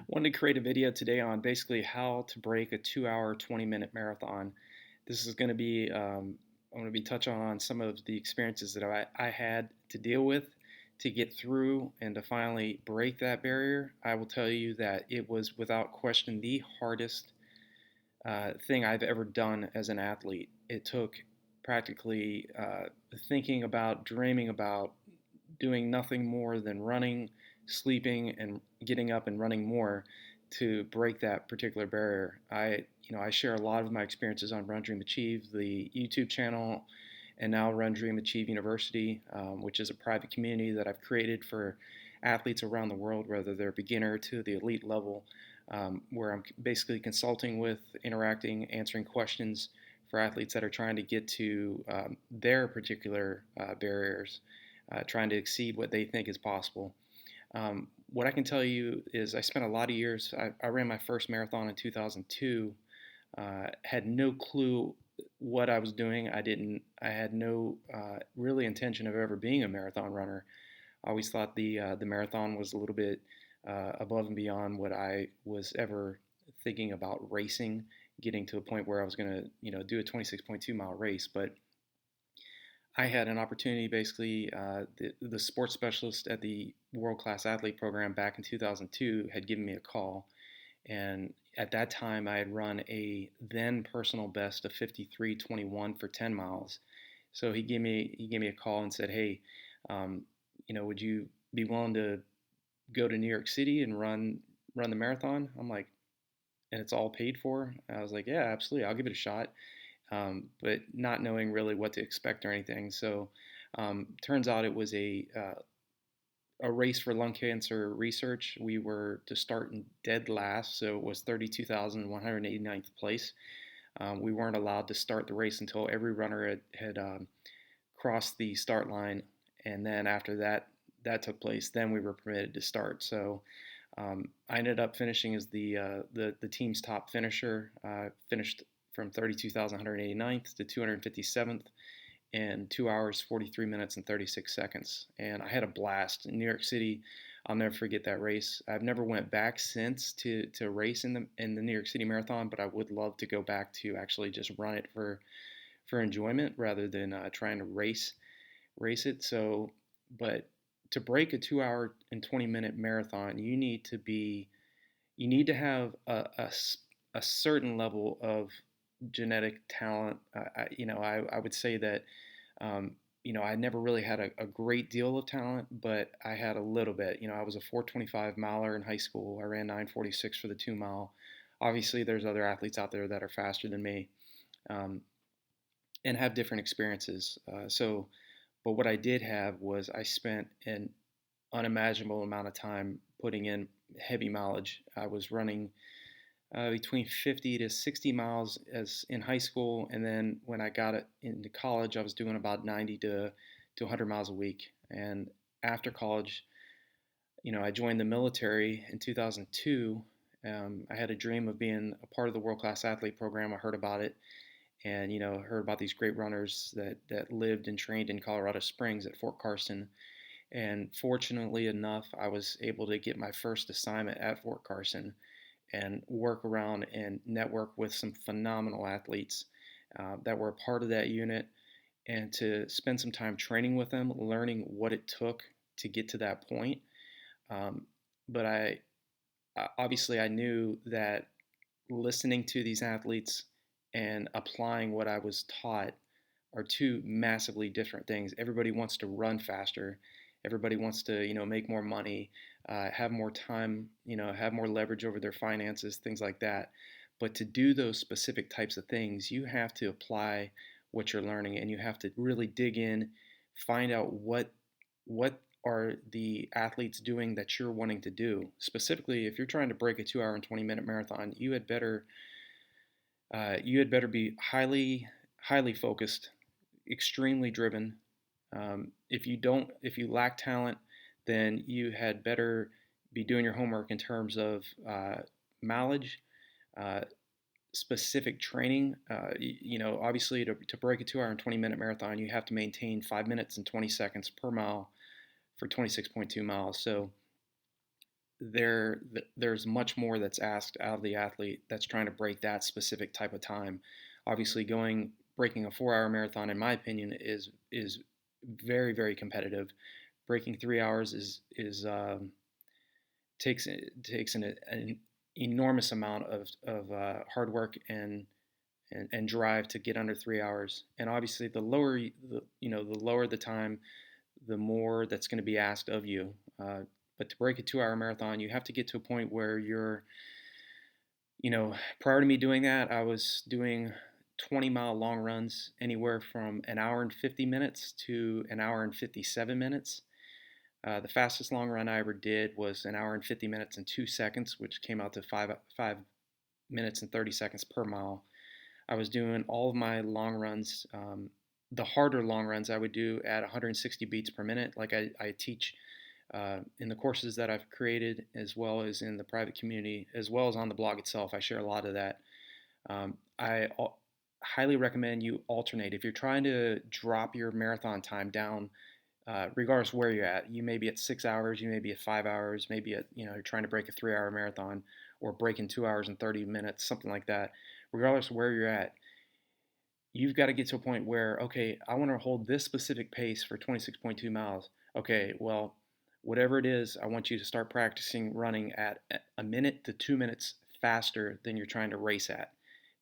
Wanted to create a video today on basically how to break a 2 hour, 20-minute marathon. This is going to be, I'm going to be touching on some of the experiences that I had to deal with to get through and to finally break that barrier. I will tell you that it was without question the hardest thing I've ever done as an athlete. It took practically thinking about, dreaming about, doing nothing more than running, sleeping, and getting up and running more to break that particular barrier. I share a lot of my experiences on RunDreamAchieve, the YouTube channel, and now RunDreamAchieve University, which is a private community that I've created for athletes around the world, whether they're beginner to the elite level, where I'm basically consulting with, interacting, answering questions for athletes that are trying to get to their particular barriers, trying to exceed what they think is possible. What I can tell you is I spent a lot of years. I ran my first marathon in 2002. Had no clue what I was doing. I had no really intention of ever being a marathon runner. I always thought the marathon was a little bit above and beyond what I was ever thinking about racing, getting to a point where I was going to do a 26.2 mile race. But I had an opportunity, basically, the sports specialist at the World Class Athlete Program back in 2002 had given me a call. And at that time, I had run a then personal best of 53:21 for 10 miles. So he gave me a call and said, "Hey, would you be willing to go to New York City and run the marathon?" I'm like, "And it's all paid for?" I was like, "Yeah, absolutely. I'll give it a shot." But not knowing really what to expect or anything. So turns out it was a race for lung cancer research. We were to start in dead last, so it was 32,189th place. We weren't allowed to start the race until every runner had crossed the start line, and then after that took place, then we were permitted to start. So I ended up finishing as the team's top finisher. Finished from 32,189th to 257th in 2 hours, 43 minutes, and 36 seconds. And I had a blast in New York City. I'll never forget that race. I've never went back since to race in the New York City Marathon, but I would love to go back to actually just run it for enjoyment rather than trying to race it. So, but to break a 2 hour and 20-minute marathon, you need to have a certain level of genetic talent. I would say that, I never really had a great deal of talent, but I had a little bit. I was a 425 miler in high school. I ran 946 for the 2 mile. Obviously, there's other athletes out there that are faster than me, um, and have different experiences. But what I did have was I spent an unimaginable amount of time putting in heavy mileage. I was running between 50 to 60 miles as in high school, and then when I got it into college, I was doing about 90 to 100 miles a week. And after college, I joined the military in 2002. I had a dream of being a part of the World Class Athlete Program. I heard about it, and heard about these great runners that lived and trained in Colorado Springs at Fort Carson. And fortunately enough, I was able to get my first assignment at Fort Carson and work around and network with some phenomenal athletes that were a part of that unit, and to spend some time training with them, learning what it took to get to that point. Um, but obviously I knew that listening to these athletes and applying what I was taught are two massively different things. Everybody wants to run faster. Everybody wants to, make more money, have more time, have more leverage over their finances, things like that. But to do those specific types of things, you have to apply what you're learning, and you have to really dig in, find out what are the athletes doing that you're wanting to do. Specifically, if you're trying to break a 2 hour and 20-minute marathon, you had better be highly focused, extremely driven. If you lack talent, then you had better be doing your homework in terms of mileage, uh, specific training. Obviously, to break a 2 hour and 20-minute marathon, you have to maintain 5 minutes and 20 seconds per mile for 26.2 miles. So there's much more that's asked out of the athlete that's trying to break that specific type of time. Obviously, breaking a 4-hour marathon, in my opinion, is very very competitive. Breaking 3 hours takes an enormous amount of hard work and drive to get under 3 hours. And obviously, the lower the time, the more that's going to be asked of you. But to break a 2-hour marathon, you have to get to a point where prior to me doing that, I was doing 20-mile long runs anywhere from an hour and 50 minutes to an hour and 57 minutes. The fastest long run I ever did was an hour and 50 minutes and 2 seconds, which came out to 5 minutes and 30 seconds per mile. I was doing all of my long runs, the harder long runs I would do at 160 beats per minute, like I teach in the courses that I've created, as well as in the private community, as well as on the blog itself. I share a lot of that. I highly recommend you alternate. If you're trying to drop your marathon time down, regardless of where you're at, you may be at 6 hours, you may be at 5 hours, maybe you're trying to break a 3-hour marathon or break in 2 hours and 30 minutes, something like that. Regardless of where you're at, you've got to get to a point where, okay, I want to hold this specific pace for 26.2 miles. Okay, well, whatever it is, I want you to start practicing running at a minute to 2 minutes faster than you're trying to race at,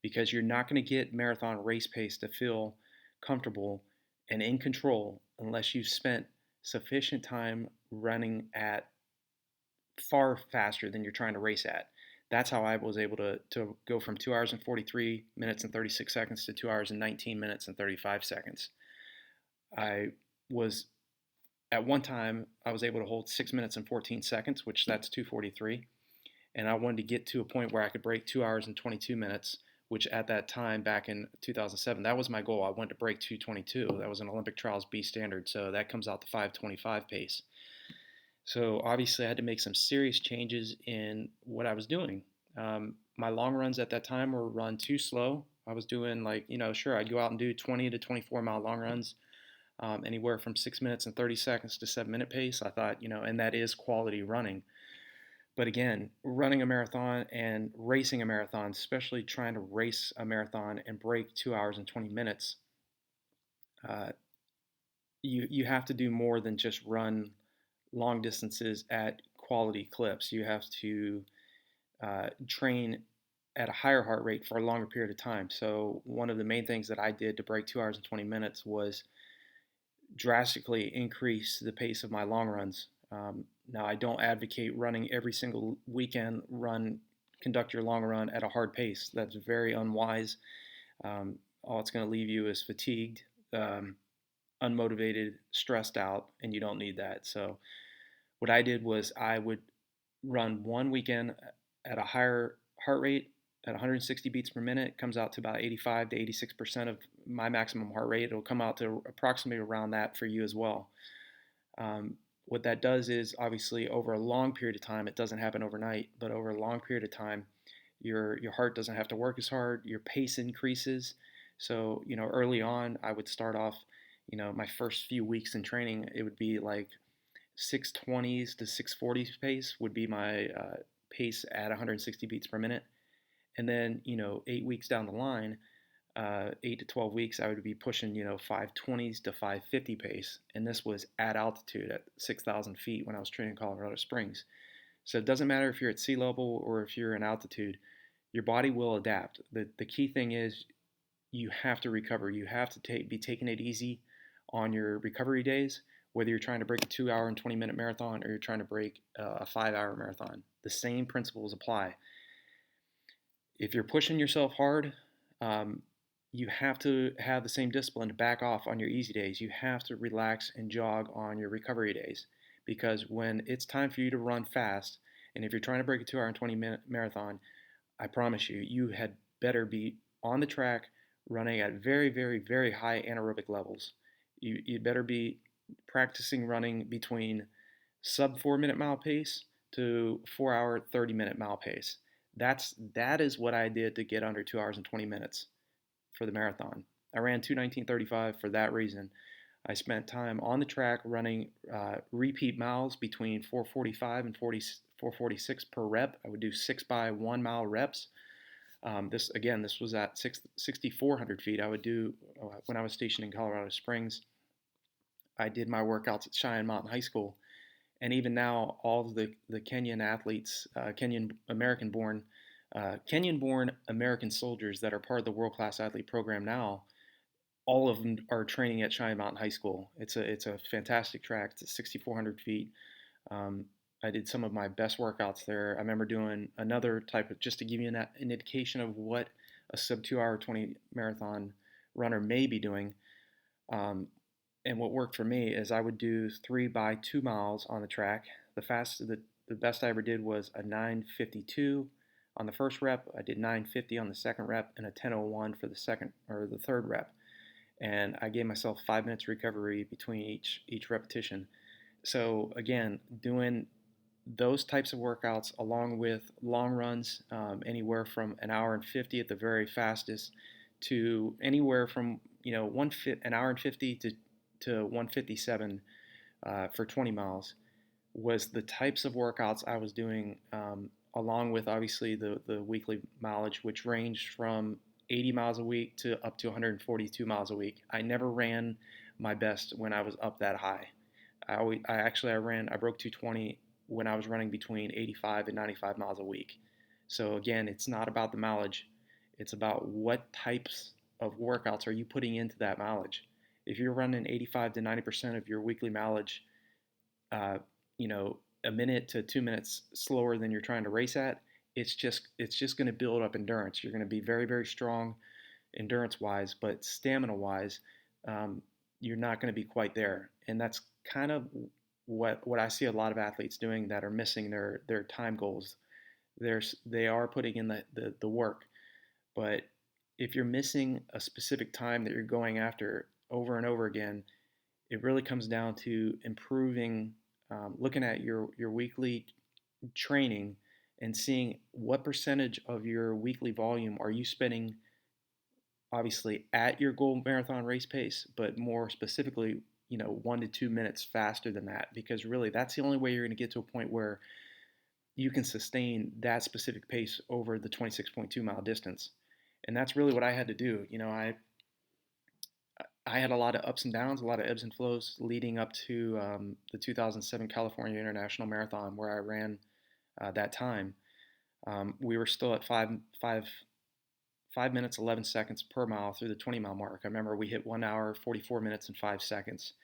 because you're not going to get marathon race pace to feel comfortable and in control unless you've spent sufficient time running at far faster than you're trying to race at. That's how I was able to go from 2 hours and 43 minutes and 36 seconds to 2 hours and 19 minutes and 35 seconds. At one time, I was able to hold 6 minutes and 14 seconds, which that's 2:43. And I wanted to get to a point where I could break 2 hours and 22 minutes, which at that time, back in 2007, that was my goal. I wanted to break 2:22. That was an Olympic Trials B standard. So that comes out to 5:25 pace. So obviously, I had to make some serious changes in what I was doing. My long runs at that time were run too slow. I was doing sure, I'd go out and do 20 to 24-mile long runs, anywhere from 6 minutes and 30 seconds to 7-minute pace. I thought, and that is quality running. But again, running a marathon and racing a marathon, especially trying to race a marathon and break 2 hours and 20 minutes, uh, you have to do more than just run long distances at quality clips. You have to train at a higher heart rate for a longer period of time. So one of the main things that I did to break 2 hours and 20 minutes was drastically increase the pace of my long runs. Now, I don't advocate running every single weekend, conduct your long run at a hard pace. That's very unwise. All it's going to leave you is fatigued, unmotivated, stressed out, and you don't need that. So what I did was I would run one weekend at a higher heart rate at 160 beats per minute. It comes out to about 85 to 86% of my maximum heart rate. It'll come out to approximately around that for you as well. What that does is, obviously, over a long period of time, it doesn't happen overnight, but over a long period of time, your heart doesn't have to work as hard, your pace increases. So, early on, I would start off, my first few weeks in training, it would be like 620s to 640s pace would be my pace at 160 beats per minute. And then, 8 weeks down the line, 8 to 12 weeks, I would be pushing, 520s to 550 pace. And this was at altitude at 6,000 feet when I was training in Colorado Springs. So it doesn't matter if you're at sea level or if you're in altitude, your body will adapt. The key thing is you have to recover. You have to be taking it easy on your recovery days, whether you're trying to break a 2 hour and 20-minute marathon or you're trying to break a 5-hour marathon. The same principles apply. If you're pushing yourself hard, you have to have the same discipline to back off on your easy days. You have to relax and jog on your recovery days, because when it's time for you to run fast, and if you're trying to break a 2 hour and 20-minute marathon, I promise you had better be on the track running at very, very, very high anaerobic levels. You'd better be practicing running between sub 4-minute mile pace to 4-hour, 30-minute mile pace. That is what I did to get under 2 hours and 20 minutes for the marathon. I ran 2:19:35 for that reason. I spent time on the track running repeat miles between 4:45 and 446 per rep. I would do 6 by 1 mile reps. This was at 6,400 feet. I would do when I was stationed in Colorado Springs. I did my workouts at Cheyenne Mountain High School, and even now, all of the Kenyan athletes, Kenyan-born American soldiers that are part of the world class athlete program now, all of them are training at Cheyenne Mountain High School. It's a fantastic track. It's at 6,400 feet. Um, I did some of my best workouts there. I remember doing another type of, just to give you an indication of what a sub 2 hour 20 marathon runner may be doing. Um, and what worked for me is I would do 3 by 2 miles on the track. The best I ever did was a 9:52 on the first rep. I did 9:50 on the second rep and a 10:01 for the third rep. And I gave myself 5 minutes recovery between each repetition. So again, doing those types of workouts along with long runs, anywhere from an hour and 50 at the very fastest to anywhere from an hour and 50 to 157 for 20 miles was the types of workouts I was doing, along with obviously the weekly mileage, which ranged from 80 miles a week to up to 142 miles a week. I never ran my best when I was up that high. I broke 220 when I was running between 85 and 95 miles a week. So again, it's not about the mileage. It's about what types of workouts are you putting into that mileage. If you're running 85 to 90% of your weekly mileage, uh, a minute to 2 minutes slower than you're trying to race at, it's just going to build up endurance. You're going to be very, very strong endurance wise, but stamina wise, you're not going to be quite there. And that's kind of what I see a lot of athletes doing that are missing their time goals. They are putting in the work, but if you're missing a specific time that you're going after over and over again, it really comes down to improving, looking at your weekly training and seeing what percentage of your weekly volume are you spending obviously at your goal marathon race pace, but more specifically, 1 to 2 minutes faster than that, because really that's the only way you're going to get to a point where you can sustain that specific pace over the 26.2 mile distance. And that's really what I had to do. I had a lot of ups and downs, a lot of ebbs and flows leading up to the 2007 California International Marathon, where I ran that time. We were still at 5 minutes 11 seconds per mile through the 20 mile mark. I remember we hit 1 hour 44 minutes and 5 seconds,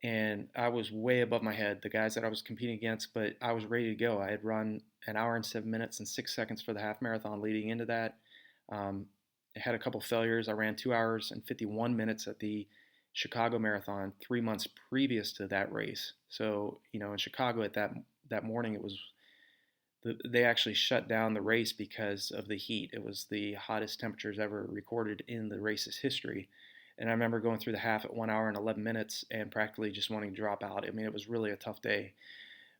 and I was way above my head, the guys that I was competing against, but I was ready to go. I had run an hour and 7 minutes and 6 seconds for the half marathon leading into that. I had a couple failures. I ran 2 hours and 51 minutes at the Chicago Marathon 3 months previous to that race. So, in Chicago at that morning, they actually shut down the race because of the heat. It was the hottest temperatures ever recorded in the race's history. And I remember going through the half at 1 hour and 11 minutes and practically just wanting to drop out. I mean, it was really a tough day.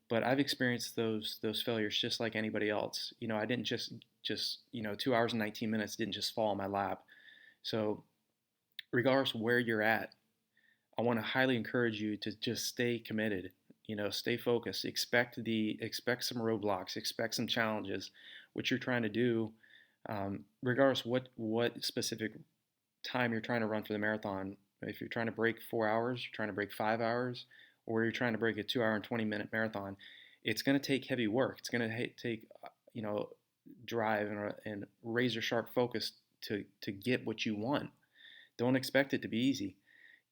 But I've experienced those failures just like anybody else. I didn't just 2 hours and 19 minutes didn't just fall in my lap. So regardless of where you're at, I want to highly encourage you to just stay committed. Stay focused. Expect some roadblocks. Expect some challenges. What you're trying to do, regardless what specific time you're trying to run for the marathon. If you're trying to break 4 hours, you're trying to break 5 hours, or you're trying to break a 2 hour and 20-minute marathon, it's going to take heavy work. It's going to take drive and razor sharp focus to get what you want. Don't expect it to be easy.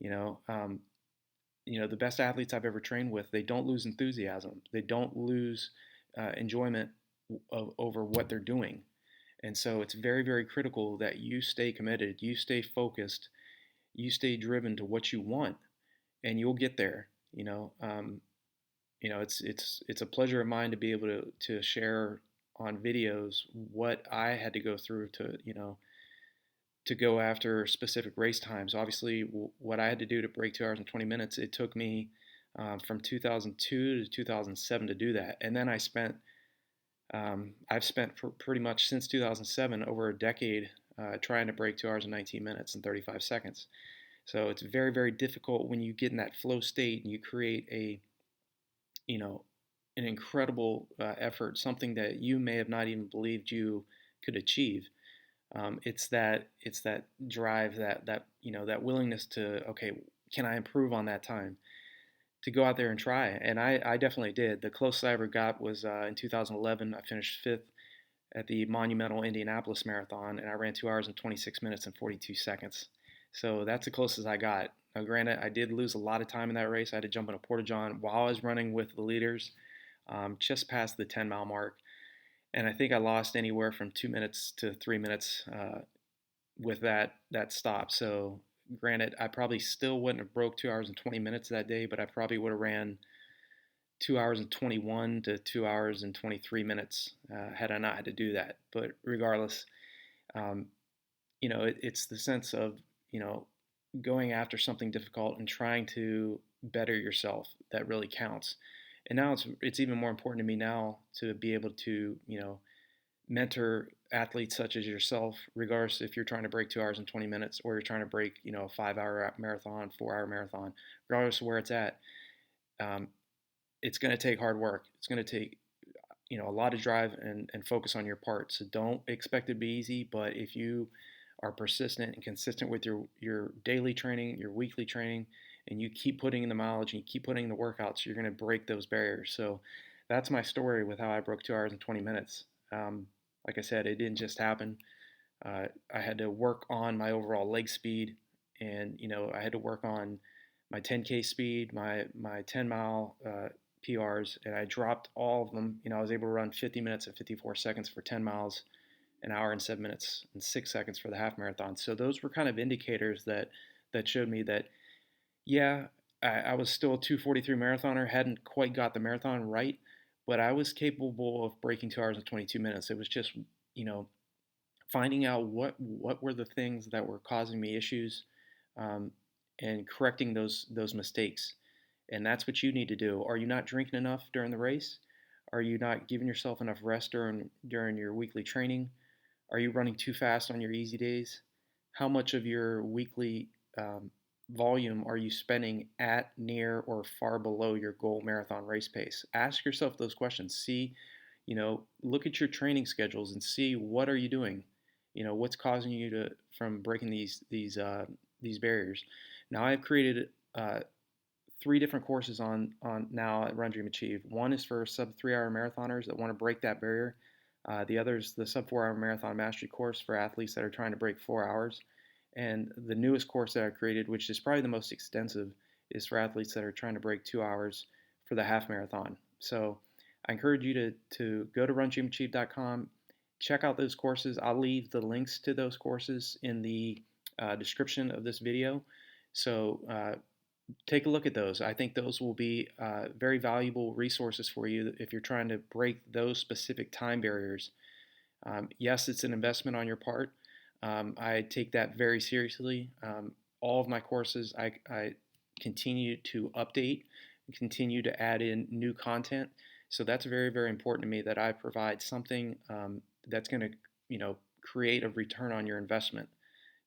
The best athletes I've ever trained with, they don't lose enthusiasm. They don't lose enjoyment over what they're doing. And so it's very, very critical that you stay committed, you stay focused, you stay driven to what you want, and you'll get there. It's a pleasure of mine to be able to share on videos what I had to go through to go after specific race times. Obviously, what I had to do to break 2 hours and 20 minutes, it took me from 2002 to 2007 to do that. And then I've spent pretty much since 2007 over a decade trying to break 2 hours and 19 minutes and 35 seconds. So it's very, very difficult when you get in that flow state and you create an incredible effort, something that you may have not even believed you could achieve. It's that drive, that willingness to, okay, can I improve on that time? To go out there and try. And I definitely did. The closest I ever got was in 2011. I finished fifth at the monumental Indianapolis Marathon, and I ran 2 hours and 26 minutes and 42 seconds. So that's the closest I got. Now, granted, I did lose a lot of time in that race. I had to jump in a porta john while I was running with the leaders, just past the 10-mile mark. And I think I lost anywhere from 2 minutes to 3 minutes with that stop. So granted, I probably still wouldn't have broke 2 hours and 20 minutes that day, but I probably would have ran 2 hours and 21 to 2 hours and 23 minutes had I not had to do that. But regardless, um, it's the sense of, going after something difficult and trying to better yourself that really counts. And now it's even more important to me now to be able to, mentor athletes such as yourself, regardless if you're trying to break 2 hours and 20 minutes or you're trying to break, a 5 hour marathon, 4 hour marathon, regardless of where it's at. Um, it's going to take hard work. It's going to take, a lot of drive and focus on your part. So don't expect it to be easy, but if you are persistent and consistent with your daily training, your weekly training, and you keep putting in the mileage and you keep putting in the workouts, you're going to break those barriers. So that's my story with how I broke 2 hours and 20 minutes. Like I said, it didn't just happen. I had to work on my overall leg speed, and I had to work on my 10K speed, my 10-mile PRs, and I dropped all of them. I was able to run 50 minutes and 54 seconds for 10 miles, an hour and 7 minutes and 6 seconds for the half marathon. So those were kind of indicators that showed me that, yeah, I was still a 2:43 marathoner, hadn't quite got the marathon right, but I was capable of breaking 2 hours and 22 minutes. It was just, you know, finding out what were the things that were causing me issues, um, and correcting those mistakes. And that's what you need to do. Are you not drinking enough during the race? Are you not giving yourself enough rest during your weekly training? Are you running too fast on your easy days? How much of your weekly volume are you spending at, near, or far below your goal marathon race pace? Ask yourself those questions. See, look at your training schedules and see what are you doing. What's causing you to from breaking these barriers. Now I've created three different courses on now at RunDreamAchieve. One is for sub 3 hour marathoners that want to break that barrier. The other is the sub 4 hour marathon mastery course for athletes that are trying to break 4 hours. And the newest course that I created, which is probably the most extensive, is for athletes that are trying to break 2 hours for the half marathon. So I encourage you to go to RunDreamAchieve.com, check out those courses. I'll leave the links to those courses in the description of this video. So take a look at those. I think those will be very valuable resources for you if you're trying to break those specific time barriers. Yes, it's an investment on your part. I take that very seriously. All of my courses, I continue to update, continue to add in new content. So that's very, very important to me that I provide something that's going to, create a return on your investment.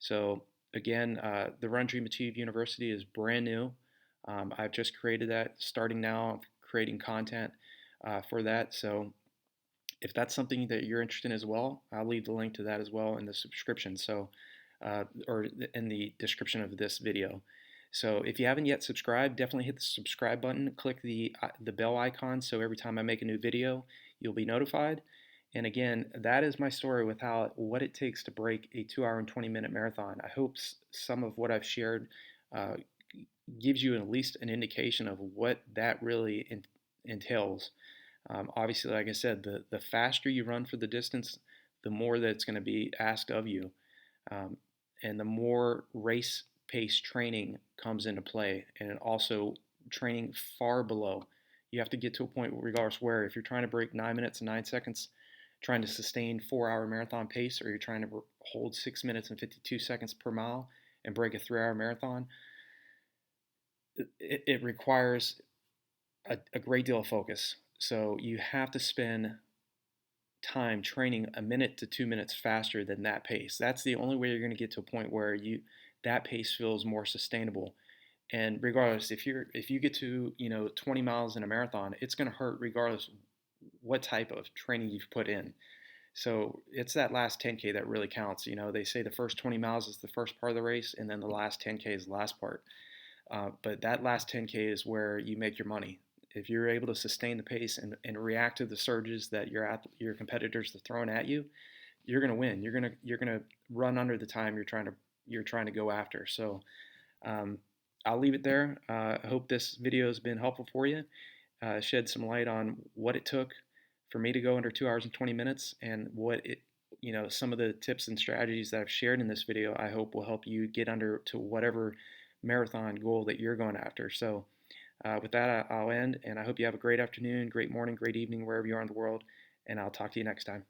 So again, the Run Dream Achieve University is brand new. I've just created that. Starting now, I'm creating content for that. So if that's something that you're interested in as well, I'll leave the link to that as well in the subscription. So, or in the description of this video. So if you haven't yet subscribed, definitely hit the subscribe button. Click the bell icon so every time I make a new video, you'll be notified. And again, that is my story with what it takes to break a 2 hour and 20-minute marathon. I hope some of what I've shared gives you at least an indication of what that really entails. Obviously, like I said, the faster you run for the distance, the more that it's going to be asked of you. And the more race pace training comes into play, and also training far below. You have to get to a point, regardless where, if you're trying to break 9 minutes and 9 seconds, trying to sustain 4 hour marathon pace, or you're trying to hold 6 minutes and 52 seconds per mile and break a 3 hour marathon, it requires a great deal of focus. So you have to spend time training a minute to 2 minutes faster than that pace. That's the only way you're going to get to a point where that pace feels more sustainable. And regardless, if you get to 20 miles in a marathon, it's going to hurt regardless what type of training you've put in. So it's that last 10K that really counts. They say the first 20 miles is the first part of the race, and then the last 10K is the last part. But that last 10K is where you make your money. If you're able to sustain the pace and react to the surges that your competitors are throwing at you, you're going to win. You're gonna run under the time you're trying to go after. So um, I'll leave it there. I hope this video has been helpful for you. Shed some light on what it took for me to go under 2 hours and 20 minutes, and some of the tips and strategies that I've shared in this video, I hope will help you get under to whatever marathon goal that you're going after. So with that, I'll end, and I hope you have a great afternoon, great morning, great evening, wherever you are in the world, and I'll talk to you next time.